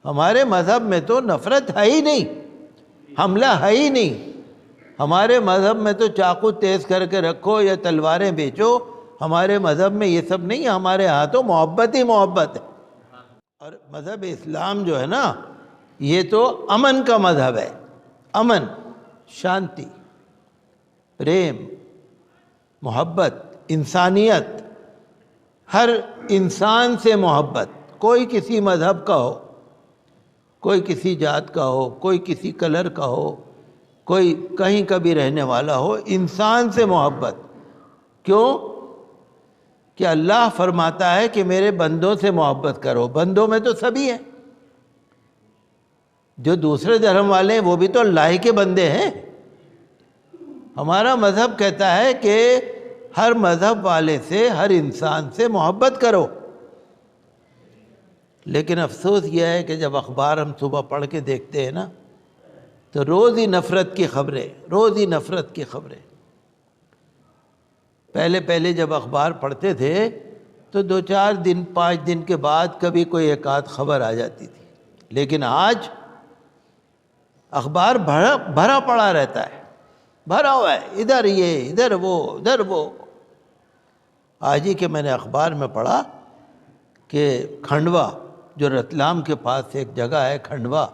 ہمارے مذہب میں تو نفرت ہے ہی نہیں، حملہ ہے ہی نہیں۔ ہمارے مذہب میں تو چاقو تیز کر کے رکھو یا تلواریں بیچو، ہمارے مذہب میں یہ سب نہیں ہے۔ ہمارے ہاں تو محبت ہی محبت ہے۔ اور مذہب اسلام جو ہے نا، یہ تو امن کا مذہب ہے۔ امن، شانتی، پریم، محبت، انسانیت، ہر انسان سے محبت، کوئی کسی مذہب کا ہو، کوئی کسی ذات کا ہو، کوئی کسی کلر کا ہو، کوئی کہیں کا بھی رہنے والا ہو، انسان سے محبت۔ کیوں کہ اللہ فرماتا ہے کہ میرے بندوں سے محبت کرو۔ بندوں میں تو سبھی ہیں، جو دوسرے دھرم والے ہیں وہ بھی تو اللہ کے بندے ہیں۔ ہمارا مذہب کہتا ہے کہ ہر مذہب والے سے، ہر انسان سے محبت کرو۔ لیکن افسوس یہ ہے کہ جب اخبار ہم صبح پڑھ کے دیکھتے ہیں نا، تو روز ہی نفرت کی خبریں، روز ہی نفرت کی خبریں۔ پہلے جب اخبار پڑھتے تھے تو 2-4 دن 5 دن کے بعد کبھی کوئی ایک آدھ خبر آ جاتی تھی، لیکن آج اخبار بھرا پڑا رہتا ہے، بھرا ہوا ہے، ادھر یہ، ادھر وہ، ادھر وہ۔ آج ہی کہ میں نے اخبار میں پڑھا کہ کھنڈوا، جو رتلام کے پاس ایک جگہ ہے کھنڈوا،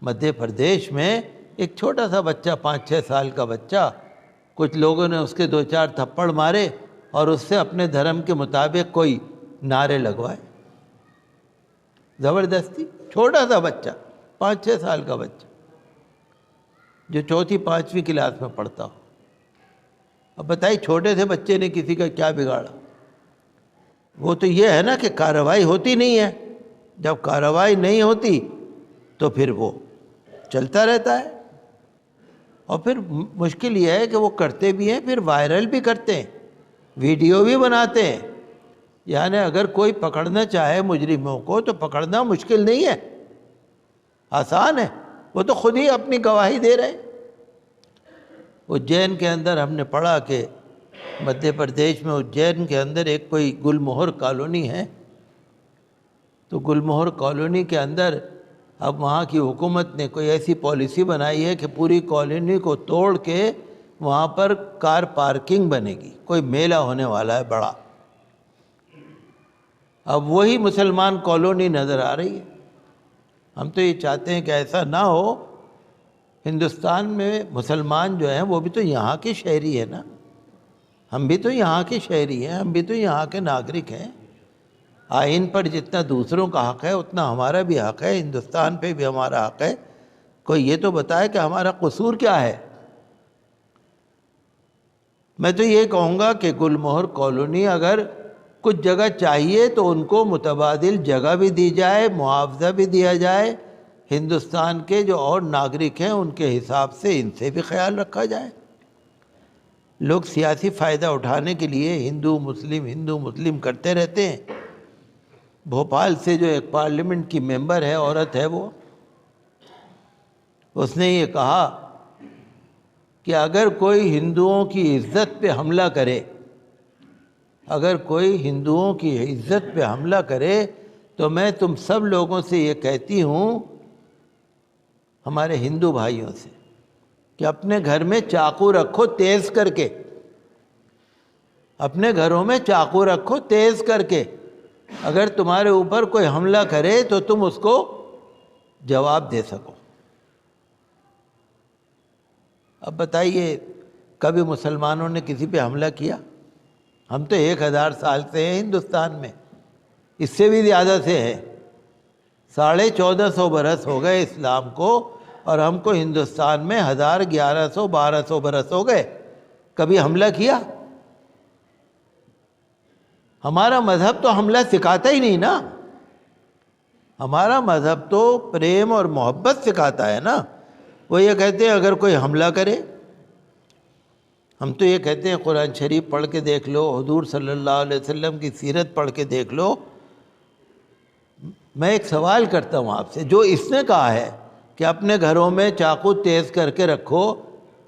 مدھیہ پردیش میں، ایک چھوٹا سا بچہ، 5-6 سال کا بچہ، کچھ لوگوں نے اس کے 2-4 تھپڑ مارے اور اس سے اپنے دھرم کے مطابق کوئی نعرے لگوائے، زبردستی۔ چھوٹا سا بچہ، 5-6 سال کا بچہ، جو 4th-5ویں کلاس میں پڑھتا ہو۔ اب بتائیے چھوٹے سے بچے نے کسی کا کیا بگاڑا؟ وہ تو یہ ہے نا کہ کارروائی ہوتی نہیں ہے۔ جب کارروائی نہیں ہوتی تو پھر وہ چلتا رہتا ہے، اور پھر مشکل یہ ہے کہ وہ کرتے بھی ہیں، پھر وائرل بھی کرتے ہیں، ویڈیو بھی بناتے ہیں۔ یعنی اگر کوئی پکڑنا چاہے مجرموں کو تو پکڑنا مشکل نہیں ہے، آسان ہے، وہ تو خود ہی اپنی گواہی دے رہے ہیں۔ اجین کے اندر ہم نے پڑھا کہ مدھیہ پردیش میں اجین کے اندر ایک کوئی گلموہر کالونی ہے، تو گلموہر کالونی کے اندر اب وہاں کی حکومت نے کوئی ایسی پالیسی بنائی ہے کہ پوری کالونی کو توڑ کے وہاں پر کار پارکنگ بنے گی، کوئی میلہ ہونے والا ہے بڑا۔ اب وہی مسلمان کالونی نظر آ رہی ہے۔ ہم تو یہ چاہتے ہیں کہ ایسا نہ ہو۔ ہندوستان میں مسلمان جو ہیں وہ بھی تو یہاں کے شہری ہیں نا، ہم بھی تو یہاں کے شہری ہیں، ہم بھی تو یہاں کے ناگرک ہیں۔ آئین پر جتنا دوسروں کا حق ہے اتنا ہمارا بھی حق ہے، ہندوستان پہ بھی ہمارا حق ہے۔ کوئی یہ تو بتائے کہ ہمارا قصور کیا ہے۔ میں تو یہ کہوں گا کہ گلموہر کالونی اگر کچھ جگہ چاہیے تو ان کو متبادل جگہ بھی دی جائے، معاوضہ بھی دیا جائے، ہندوستان کے جو اور ناگرک ہیں ان کے حساب سے ان سے بھی خیال رکھا جائے۔ لوگ سیاسی فائدہ اٹھانے کے لیے ہندو مسلم کرتے رہتے ہیں۔ بھوپال سے جو ایک پارلیمنٹ کی ممبر ہے، عورت ہے، وہ اس نے یہ کہا کہ اگر کوئی ہندوؤں کی عزت پہ حملہ کرے، اگر کوئی ہندوؤں کی عزت پہ حملہ کرے تو میں تم سب لوگوں سے یہ کہتی ہوں، ہمارے ہندو بھائیوں سے، کہ اپنے گھر میں چاقو رکھو تیز کر کے، اپنے گھروں میں چاقو رکھو تیز کر کے۔ اگر تمہارے اوپر کوئی حملہ کرے تو تم اس کو جواب دے سکو۔ اب بتائیے کبھی مسلمانوں نے کسی پہ حملہ کیا؟ ہم تو 1000 سال سے ہیں ہندوستان میں، اس سے بھی زیادہ سے ہیں۔ 1450 برس ہو گئے اسلام کو، اور ہم کو ہندوستان میں 1000 1100 1200 برس ہو گئے۔ کبھی حملہ کیا؟ ہمارا مذہب تو حملہ سکھاتا ہی نہیں نا، ہمارا مذہب تو پریم اور محبت سکھاتا ہے نا۔ وہ یہ کہتے ہیں اگر کوئی حملہ کرے، ہم تو یہ کہتے ہیں قرآن شریف پڑھ کے دیکھ لو، حضور صلی اللہ علیہ وسلم کی سیرت پڑھ کے دیکھ لو۔ میں ایک سوال کرتا ہوں آپ سے، جو اس نے کہا ہے کہ اپنے گھروں میں چاقو تیز کر کے رکھو،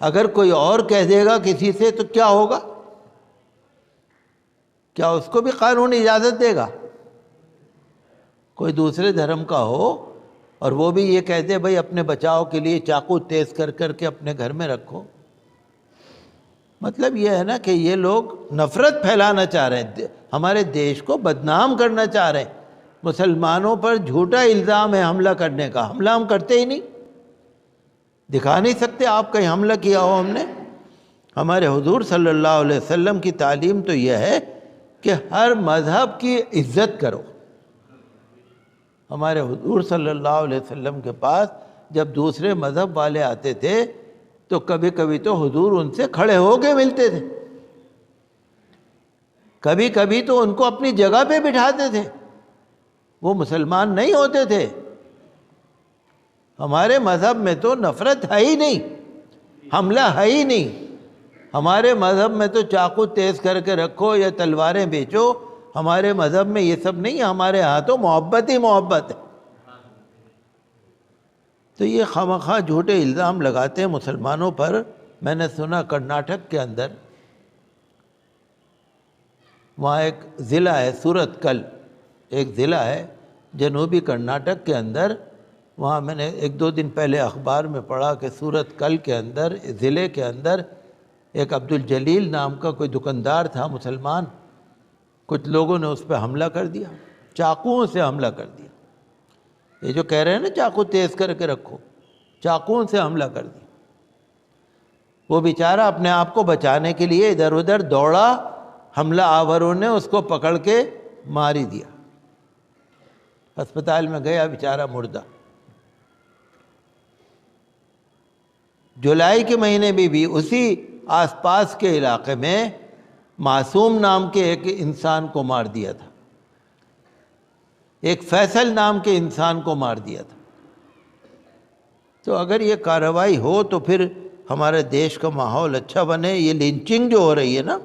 اگر کوئی اور کہہ دے گا کسی سے تو کیا ہوگا؟ کیا اس کو بھی قانون اجازت دے گا؟ کوئی دوسرے دھرم کا ہو اور وہ بھی یہ کہتے ہیں بھائی اپنے بچاؤ کے لیے چاقو تیز کر کر کے اپنے گھر میں رکھو۔ مطلب یہ ہے نا کہ یہ لوگ نفرت پھیلانا چاہ رہے ہیں، ہمارے دیش کو بدنام کرنا چاہ رہے ہیں۔ مسلمانوں پر جھوٹا الزام ہے حملہ کرنے کا، حملہ ہم کرتے ہی نہیں، دکھا نہیں سکتے آپ کہیں حملہ کیا ہو ہم نے۔ ہمارے حضور صلی اللہ علیہ وسلم کی تعلیم تو یہ ہے کہ ہر مذہب کی عزت کرو۔ ہمارے حضور صلی اللہ علیہ وسلم کے پاس جب دوسرے مذہب والے آتے تھے تو کبھی کبھی تو حضور ان سے کھڑے ہو کے ملتے تھے، کبھی کبھی تو ان کو اپنی جگہ پہ بٹھاتے تھے، وہ مسلمان نہیں ہوتے تھے۔ ہمارے مذہب میں تو نفرت ہے ہی نہیں، حملہ ہے ہی نہیں۔ ہمارے مذہب میں تو چاقو تیز کر کے رکھو یا تلواریں بیچو، ہمارے مذہب میں یہ سب نہیں ہے، ہمارے ہاں تو محبت ہی محبت ہے۔ تو یہ خواہ جھوٹے الزام لگاتے ہیں مسلمانوں پر۔ میں نے سنا کرناٹک کے اندر وہاں ایک ضلع ہے سورت کل، ایک ضلع ہے جنوبی کرناٹک کے اندر، وہاں میں نے ایک دو دن پہلے اخبار میں پڑھا کہ سورت کل کے اندر ضلع کے اندر ایک عبد الجلیل نام کا کوئی دکاندار تھا مسلمان، کچھ لوگوں نے اس پہ حملہ کر دیا، چاقوؤں سے حملہ کر دیا۔ یہ جو کہہ رہے ہیں نا چاقو تیز کر کے رکھو، چاقوؤں سے حملہ کر دیا۔ وہ بیچارہ اپنے آپ کو بچانے کے لیے ادھر ادھر دوڑا، حملہ آوروں نے اس کو پکڑ کے مار ہی دیا، ہسپتال میں گیا بیچارہ مردہ۔ جولائی کے مہینے میں بھی اسی آس پاس کے علاقے میں معصوم نام کے ایک انسان کو مار دیا تھا، ایک فیصل نام کے انسان کو مار دیا تھا۔ تو اگر یہ کارروائی ہو تو پھر ہمارے دیش کا ماحول اچھا بنے۔ یہ لنچنگ جو ہو رہی ہے نا،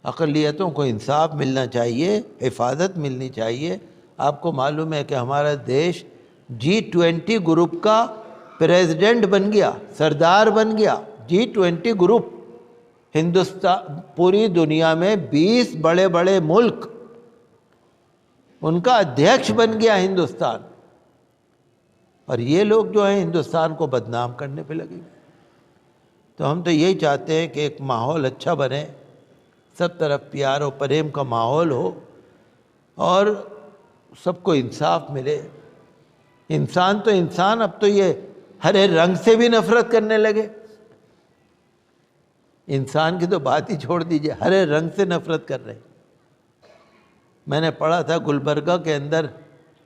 اقلیتوں کو انصاف ملنا چاہیے، حفاظت ملنی چاہیے۔ آپ کو معلوم ہے کہ ہمارا دیش G20 گروپ کا پریزیڈنٹ بن گیا، سردار بن گیا۔ G20 گروپ، ہندوستان پوری دنیا میں 20 بڑے بڑے ملک، ان کا ادھیکش بن گیا ہندوستان، اور یہ لوگ جو ہیں ہندوستان کو بدنام کرنے پہ لگے۔ تو ہم تو یہی چاہتے ہیں کہ ایک ماحول اچھا بنے، سب طرف پیار و پریم کا ماحول ہو، اور سب کو انصاف ملے۔ انسان تو انسان، اب تو یہ ہرے رنگ سے بھی نفرت کرنے لگے۔ انسان کی تو بات ہی چھوڑ دیجئے، ہرے رنگ سے نفرت کر رہے ہیں۔ میں نے پڑھا تھا گلبرگہ کے اندر،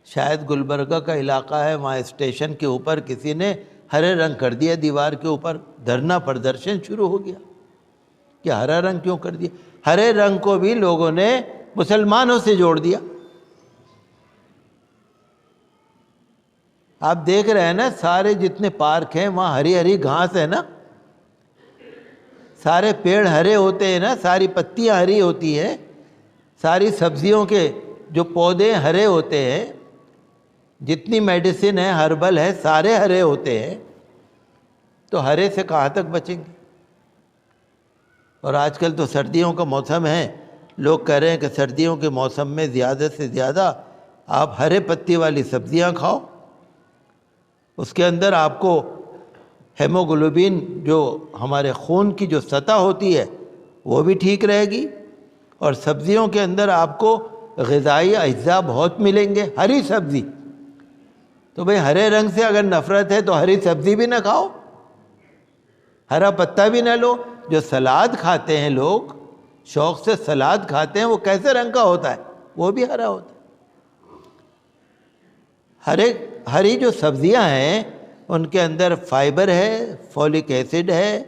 شاید گلبرگہ کا علاقہ ہے، وہاں اسٹیشن کے اوپر کسی نے ہرے رنگ کر دیا، دیوار کے اوپر دھرنا پردرشن شروع ہو گیا کہ ہرا رنگ کیوں کر دیا۔ ہرے رنگ کو بھی لوگوں نے مسلمانوں سے جوڑ دیا۔ آپ دیکھ رہے ہیں نا، سارے جتنے پارک ہیں وہاں ہری ہری گھاس ہے نا، سارے پیڑ ہرے ہوتے ہیں نا، ساری پتیاں ہری ہوتی ہیں، ساری سبزیوں کے جو پودے ہرے ہوتے ہیں، جتنی میڈیسن ہے، ہربل ہے، سارے ہرے ہوتے ہیں۔ تو ہرے سے کہاں تک بچیں گے؟ اور آج کل تو سردیوں کا موسم ہے، لوگ کہہ رہے ہیں کہ سردیوں کے موسم میں زیادہ سے زیادہ آپ ہرے پتی والی سبزیاں کھاؤ، اس کے اندر آپ کو ہیموگلوبن، جو ہمارے خون کی جو سطح ہوتی ہے، وہ بھی ٹھیک رہے گی، اور سبزیوں کے اندر آپ کو غذائی اجزاء بہت ملیں گے۔ ہری سبزی تو بھئی ہرے رنگ سے اگر نفرت ہے تو ہری سبزی بھی نہ کھاؤ، ہرا پتا بھی نہ لو۔ جو سلاد کھاتے ہیں لوگ، شوق سے سلاد کھاتے ہیں، وہ کیسے رنگ کا ہوتا ہے؟ وہ بھی ہرا ہوتا ہے۔ ہری جو سبزیاں ہیں ان کے اندر فائبر ہے، فولک ایسڈ ہے،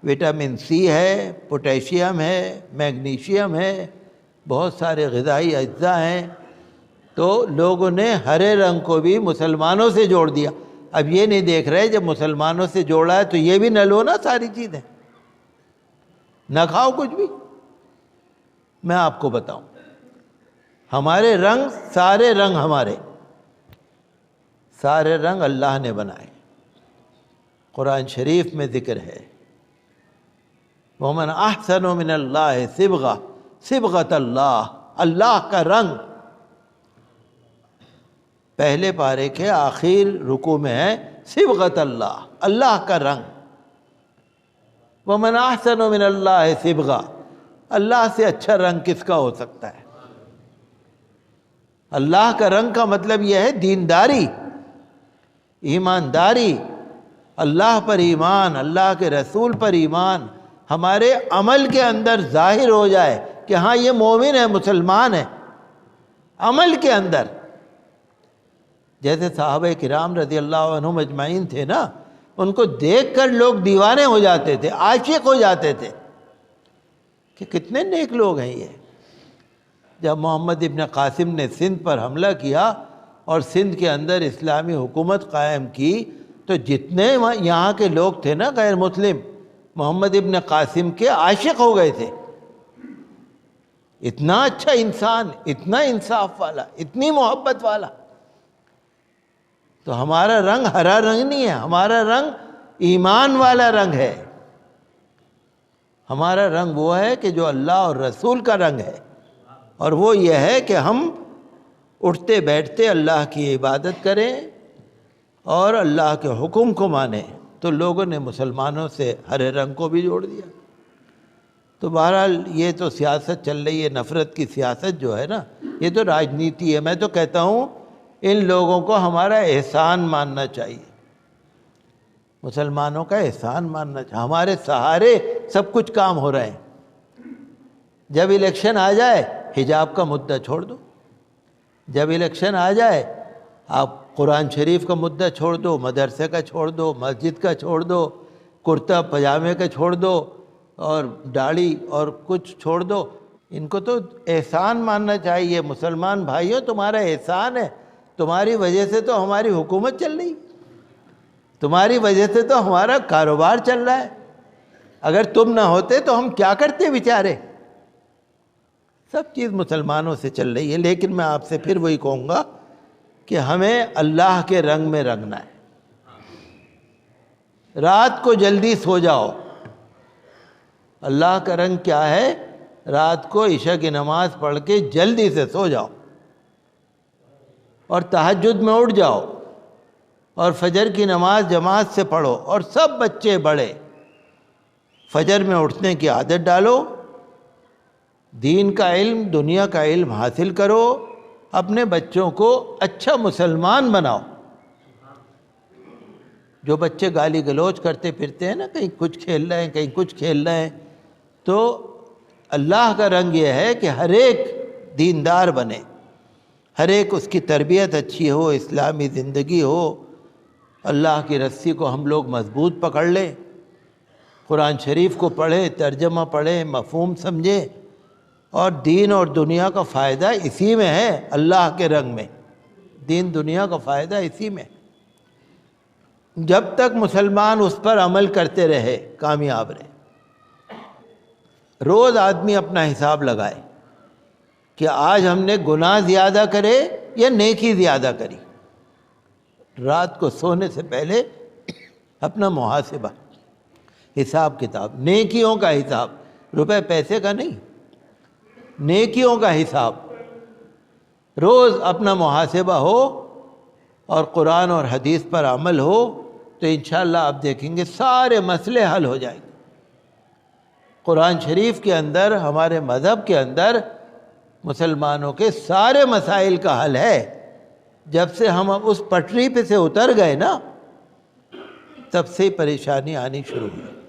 وٹامن سی ہے، پوٹیشیم ہے، میگنیشیم ہے، بہت سارے غذائی اجزاء ہیں۔ تو لوگوں نے ہرے رنگ کو بھی مسلمانوں سے جوڑ دیا۔ اب یہ نہیں دیکھ رہے جب مسلمانوں سے جوڑا ہے تو یہ بھی نہ لو نا، ساری چیزیں نہ کھاؤ کچھ بھی۔ میں آپ کو بتاؤں، ہمارے رنگ، سارے رنگ ہمارے، سارے رنگ اللہ نے بنائے۔ قرآن شریف میں ذکر ہے، وَمَنْ أَحْسَنُ مِنَ اللَّهِ صِبْغَةَ، صبغۃ اللہ، اللہ کا رنگ۔ پہلے پارے کے آخر رکوع میں ہے صبغۃ اللہ، اللہ کا رنگ۔ وَمَنْ أَحْسَنُ مِنَ اللَّهِ صِبْغَةً، اللہ سے اچھا رنگ کس کا ہو سکتا ہے؟ اللہ کا رنگ کا مطلب یہ ہے دینداری، ایمانداری، اللہ پر ایمان، اللہ کے رسول پر ایمان ہمارے عمل کے اندر ظاہر ہو جائے کہ ہاں یہ مومن ہے، مسلمان ہے، عمل کے اندر۔ جیسے صحابہ کرام رضی اللہ عنہم اجمعین تھے نا، ان کو دیکھ کر لوگ دیوانے ہو جاتے تھے، عاشق ہو جاتے تھے کہ کتنے نیک لوگ ہیں یہ۔ جب محمد ابن قاسم نے سندھ پر حملہ کیا اور سندھ کے اندر اسلامی حکومت قائم کی، تو جتنے یہاں کے لوگ تھے نا غیر مسلم، محمد ابن قاسم کے عاشق ہو گئے تھے۔ اتنا اچھا انسان، اتنا انصاف والا، اتنی محبت والا۔ تو ہمارا رنگ ہرا رنگ نہیں ہے، ہمارا رنگ ایمان والا رنگ ہے۔ ہمارا رنگ وہ ہے کہ جو اللہ اور رسول کا رنگ ہے، اور وہ یہ ہے کہ ہم اٹھتے بیٹھتے اللہ کی عبادت کریں اور اللہ کے حکم کو مانیں۔ تو لوگوں نے مسلمانوں سے ہرے رنگ کو بھی جوڑ دیا۔ تو بہرحال یہ تو سیاست چل رہی ہے، نفرت کی سیاست جو ہے نا، یہ تو راجنیتی ہے۔ میں تو کہتا ہوں ان لوگوں کو ہمارا احسان ماننا چاہیے، مسلمانوں کا احسان ماننا چاہیے۔ ہمارے سہارے سب کچھ کام ہو رہے ہیں۔ جب الیکشن آ جائے حجاب کا مدعا چھوڑ دو، جب الیکشن آ جائے آپ قرآن شریف کا مدعا چھوڑ دو، مدرسے کا چھوڑ دو، مسجد کا چھوڑ دو، کرتا پجامے کا چھوڑ دو، اور داڑھی اور کچھ چھوڑ دو۔ ان کو تو احسان ماننا چاہیے۔ مسلمان بھائیوں، تمہارا احسان ہے، تمہاری وجہ سے تو ہماری حکومت چل رہی، تمہاری وجہ سے تو ہمارا کاروبار چل رہا ہے۔ اگر تم نہ ہوتے تو ہم کیا کرتے بیچارے؟ سب چیز مسلمانوں سے چل رہی ہے۔ لیکن میں آپ سے پھر وہی کہوں گا کہ ہمیں اللہ کے رنگ میں رنگنا ہے۔ رات کو جلدی سو جاؤ۔ اللہ کا رنگ کیا ہے؟ رات کو عشاء کی نماز پڑھ کے جلدی سے سو جاؤ اور تہجد میں اٹھ جاؤ اور فجر کی نماز جماعت سے پڑھو، اور سب بچے بڑے فجر میں اٹھنے کی عادت ڈالو، دین کا علم، دنیا کا علم حاصل کرو، اپنے بچوں کو اچھا مسلمان بناؤ۔ جو بچے گالی گلوچ کرتے پھرتے ہیں نا، کہیں کچھ کھیل رہے ہیں کہیں کچھ کھیل رہے ہیں، تو اللہ کا رنگ یہ ہے کہ ہر ایک دیندار بنے، ہر ایک اس کی تربیت اچھی ہو، اسلامی زندگی ہو، اللہ کی رسی کو ہم لوگ مضبوط پکڑ لیں، قرآن شریف کو پڑھیں، ترجمہ پڑھیں، مفہوم سمجھیں، اور دین اور دنیا کا فائدہ اسی میں ہے۔ اللہ کے رنگ میں دین دنیا کا فائدہ اسی میں۔ جب تک مسلمان اس پر عمل کرتے رہے کامیاب رہے۔ روز آدمی اپنا حساب لگائے کہ آج ہم نے گناہ زیادہ کرے یا نیکی زیادہ کری۔ رات کو سونے سے پہلے اپنا محاسبہ، حساب کتاب، نیکیوں کا حساب، روپے پیسے کا نہیں، نیکیوں کا حساب۔ روز اپنا محاسبہ ہو اور قرآن اور حدیث پر عمل ہو تو انشاءاللہ آپ دیکھیں گے سارے مسئلے حل ہو جائیں گے۔ قرآن شریف کے اندر، ہمارے مذہب کے اندر مسلمانوں کے سارے مسائل کا حل ہے۔ جب سے ہم اس پٹری پہ سے اتر گئے نا، تب سے پریشانی آنی شروع ہوئی۔